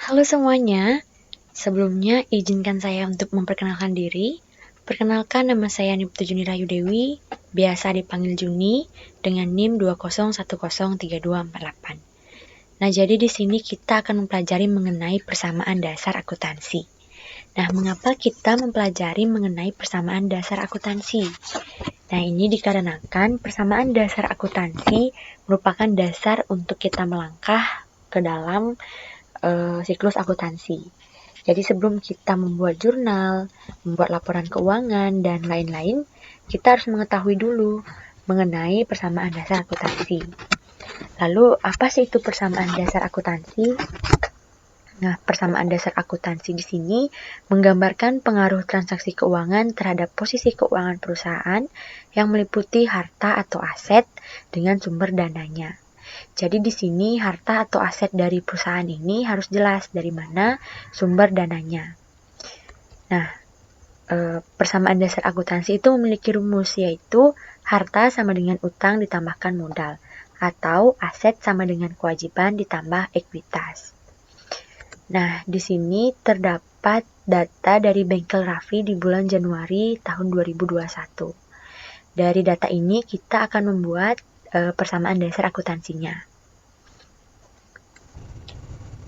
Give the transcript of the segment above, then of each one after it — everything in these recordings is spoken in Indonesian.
Halo semuanya, sebelumnya izinkan saya untuk memperkenalkan diri. Perkenalkan, nama saya Niptu Juni Rayu Dewi, biasa dipanggil Juni, dengan NIM 201032488. Nah, jadi di sini kita akan mempelajari mengenai persamaan dasar akuntansi. Nah, mengapa kita mempelajari mengenai persamaan dasar akuntansi? Nah, ini dikarenakan persamaan dasar akuntansi merupakan dasar untuk kita melangkah ke dalam siklus akuntansi. Jadi sebelum kita membuat jurnal, membuat laporan keuangan, dan lain-lain, kita harus mengetahui dulu mengenai persamaan dasar akuntansi. Lalu, apa sih itu persamaan dasar akuntansi? Nah, persamaan dasar akuntansi di sini menggambarkan pengaruh transaksi keuangan terhadap posisi keuangan perusahaan yang meliputi harta atau aset dengan sumber dananya. Jadi di sini harta atau aset dari perusahaan ini harus jelas dari mana sumber dananya. Nah, persamaan dasar akuntansi itu memiliki rumus, yaitu harta sama dengan utang ditambahkan modal, atau aset sama dengan kewajiban ditambah ekuitas. Nah, di sini terdapat data dari Bengkel Raffi di bulan Januari tahun 2021. Dari data ini kita akan membuat persamaan dasar akuntansinya.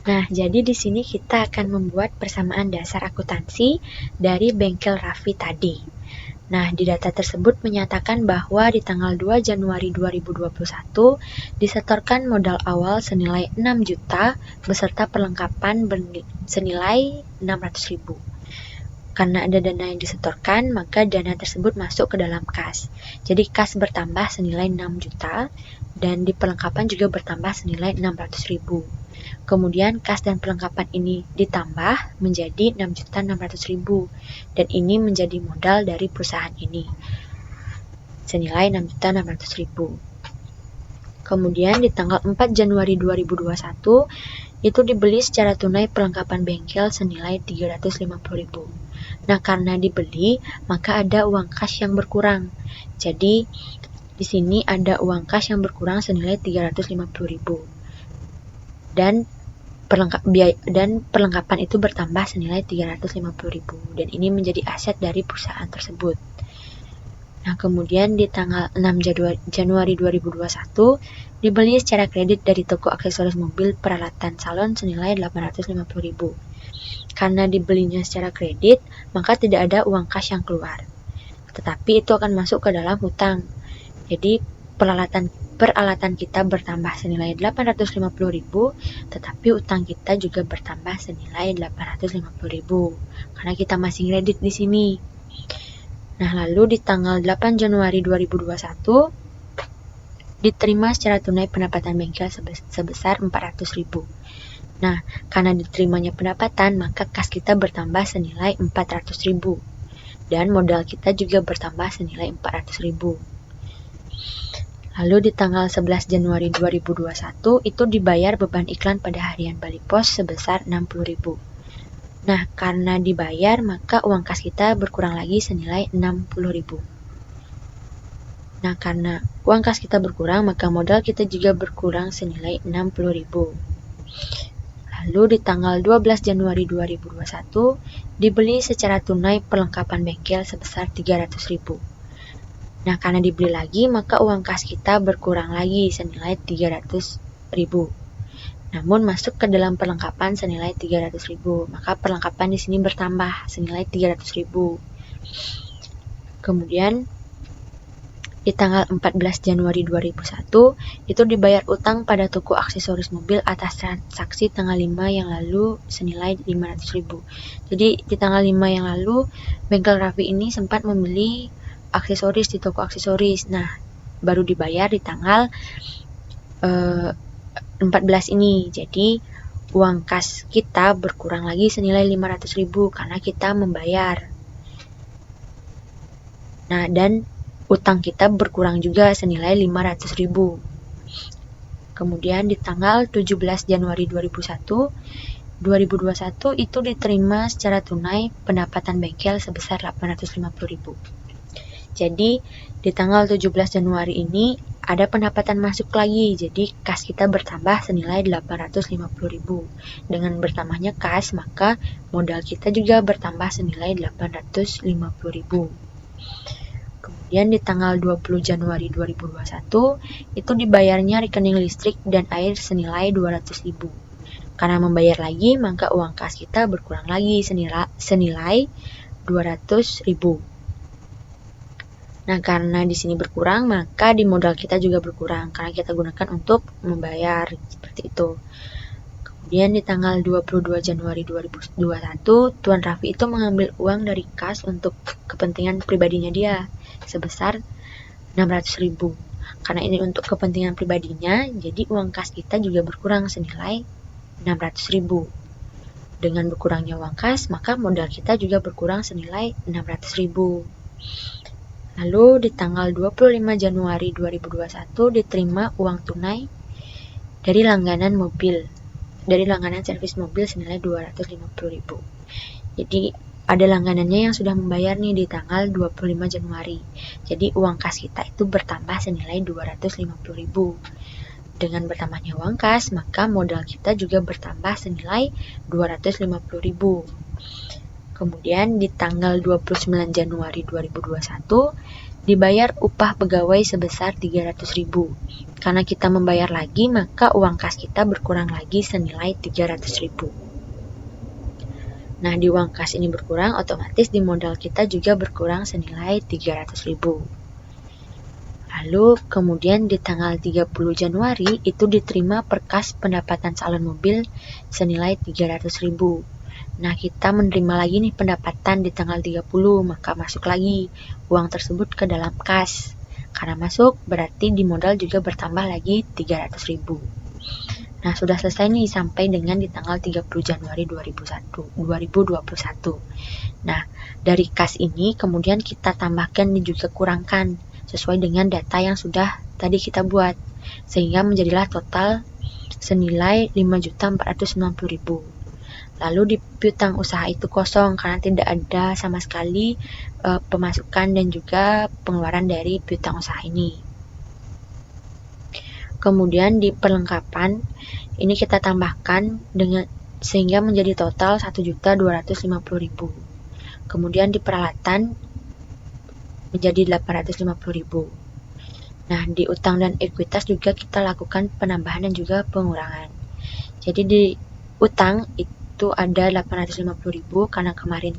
Nah, jadi di sini kita akan membuat persamaan dasar akuntansi dari Bengkel Raffi tadi. Nah, di data tersebut menyatakan bahwa di tanggal 2 Januari 2021 disetorkan modal awal senilai 6 juta beserta perlengkapan senilai 600.000. Karena ada dana yang disetorkan, maka dana tersebut masuk ke dalam kas. Jadi kas bertambah senilai 6 juta dan di perlengkapan juga bertambah senilai 600.000. Kemudian kas dan perlengkapan ini ditambah menjadi 6.600.000 dan ini menjadi modal dari perusahaan ini senilai 6.600.000. Kemudian di tanggal 4 Januari 2021 itu dibeli secara tunai perlengkapan bengkel senilai 350.000. Nah, karena dibeli, maka ada uang kas yang berkurang. Jadi di sini ada uang kas yang berkurang senilai 350.000. Dan perlengkapan itu bertambah senilai 350.000 dan ini menjadi aset dari perusahaan tersebut. Nah, kemudian di tanggal 6 Januari 2021 dibeli secara kredit dari toko aksesoris mobil peralatan salon senilai 850.000. Karena dibelinya secara kredit, maka tidak ada uang kas yang keluar. Tetapi itu akan masuk ke dalam hutang. Jadi peralatan kita bertambah senilai 850.000, tetapi utang kita juga bertambah senilai 850.000 karena kita masih kredit di sini. Nah, lalu di tanggal 8 Januari 2021 diterima secara tunai pendapatan bengkel sebesar 400.000. Nah, karena diterimanya pendapatan, maka kas kita bertambah senilai 400.000 dan modal kita juga bertambah senilai 400.000. Lalu di tanggal 11 Januari 2021 itu dibayar beban iklan pada harian Bali Pos sebesar 60.000. Nah, karena dibayar maka uang kas kita berkurang lagi senilai 60.000. Nah, karena uang kas kita berkurang maka modal kita juga berkurang senilai 60.000. Lalu di tanggal 12 Januari 2021 dibeli secara tunai perlengkapan bengkel sebesar 300.000. Nah, karena dibeli lagi, maka uang kas kita berkurang lagi senilai 300.000. Namun masuk ke dalam perlengkapan senilai 300.000, maka perlengkapan di sini bertambah senilai 300.000. Kemudian di tanggal 14 Januari 2001 itu dibayar utang pada toko aksesoris mobil atas transaksi tanggal 5 yang lalu senilai 500.000. Jadi di tanggal 5 yang lalu Bengkel Raffi ini sempat membeli aksesoris di toko aksesoris. Nah, baru dibayar di tanggal 14 ini. Jadi uang kas kita berkurang lagi senilai 500.000 karena kita membayar. Nah, dan utang kita berkurang juga senilai 500.000. Kemudian di tanggal 17 Januari 2021 itu diterima secara tunai pendapatan bengkel sebesar 850.000. Jadi di tanggal 17 Januari ini ada pendapatan masuk lagi, jadi kas kita bertambah senilai 850.000. Dengan bertambahnya kas, maka modal kita juga bertambah senilai 850.000. Kemudian di tanggal 20 Januari 2021 itu dibayarnya rekening listrik dan air senilai 200.000. Karena membayar lagi, maka uang kas kita berkurang lagi senilai 200.000. Nah, karena di sini berkurang, maka di modal kita juga berkurang karena kita gunakan untuk membayar, seperti itu. Kemudian di tanggal 22 Januari 2021, Tuan Raffi itu mengambil uang dari kas untuk kepentingan pribadinya dia sebesar 600.000. Karena ini untuk kepentingan pribadinya, jadi uang kas kita juga berkurang senilai 600.000. Dengan berkurangnya uang kas, maka modal kita juga berkurang senilai 600.000. Lalu di tanggal 25 Januari 2021 diterima uang tunai dari langganan servis mobil senilai 250.000. Jadi ada langganannya yang sudah membayar nih di tanggal 25 Januari. Jadi uang kas kita itu bertambah senilai 250.000. Dengan bertambahnya uang kas, maka modal kita juga bertambah senilai 250.000. Kemudian di tanggal 29 Januari 2021 dibayar upah pegawai sebesar 300.000. Karena kita membayar lagi, maka uang kas kita berkurang lagi senilai 300.000. Nah, di uang kas ini berkurang, otomatis di modal kita juga berkurang senilai 300.000. Lalu kemudian di tanggal 30 Januari itu diterima perkas pendapatan salon mobil senilai 300.000. Nah, kita menerima lagi nih pendapatan di tanggal 30, maka masuk lagi uang tersebut ke dalam kas. Karena masuk, berarti di modal juga bertambah lagi 300.000. Nah, sudah selesai nih sampai dengan di tanggal 30 Januari 2021. Nah, dari kas ini kemudian kita tambahkan dan juga kurangkan sesuai dengan data yang sudah tadi kita buat. Sehingga menjadilah total senilai 5.490.000. Lalu di piutang usaha itu kosong karena tidak ada sama sekali pemasukan dan juga pengeluaran dari piutang usaha ini. Kemudian di perlengkapan ini kita tambahkan dengan sehingga menjadi total 1.250.000. Kemudian di peralatan menjadi 850.000. Nah, di utang dan ekuitas juga kita lakukan penambahan dan juga pengurangan. Jadi di utang itu ada 850.000 karena kemarin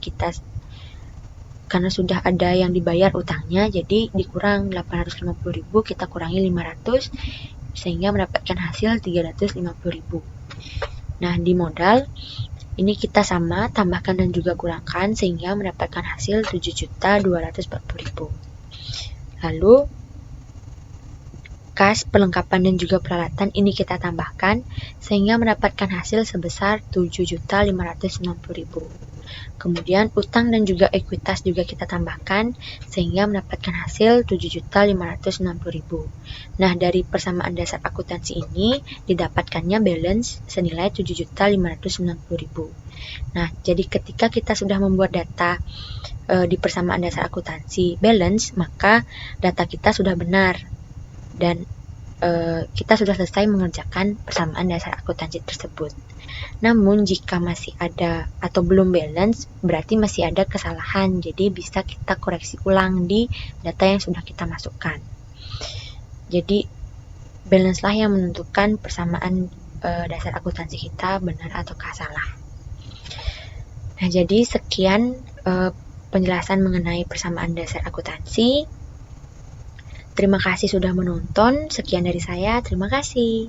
karena sudah ada yang dibayar utangnya, jadi dikurang 850.000, kita kurangi 500 sehingga mendapatkan hasil 350.000. Nah, di modal ini kita sama tambahkan dan juga kurangkan sehingga mendapatkan hasil 7.240.000. Lalu kas, perlengkapan dan juga peralatan ini kita tambahkan sehingga mendapatkan hasil sebesar 7.560.000. Kemudian utang dan juga ekuitas juga kita tambahkan sehingga mendapatkan hasil 7.560.000. Nah, dari persamaan dasar akuntansi ini didapatkannya balance senilai 7.560.000. Nah, jadi ketika kita sudah membuat data di persamaan dasar akuntansi balance, maka data kita sudah benar dan kita sudah selesai mengerjakan persamaan dasar akuntansi tersebut. Namun jika masih ada atau belum balance, berarti masih ada kesalahan, jadi bisa kita koreksi ulang di data yang sudah kita masukkan. Jadi balance lah yang menentukan persamaan dasar akuntansi kita benar ataukah salah. Nah, jadi sekian penjelasan mengenai persamaan dasar akuntansi. Terima kasih sudah menonton. Sekian dari saya. Terima kasih.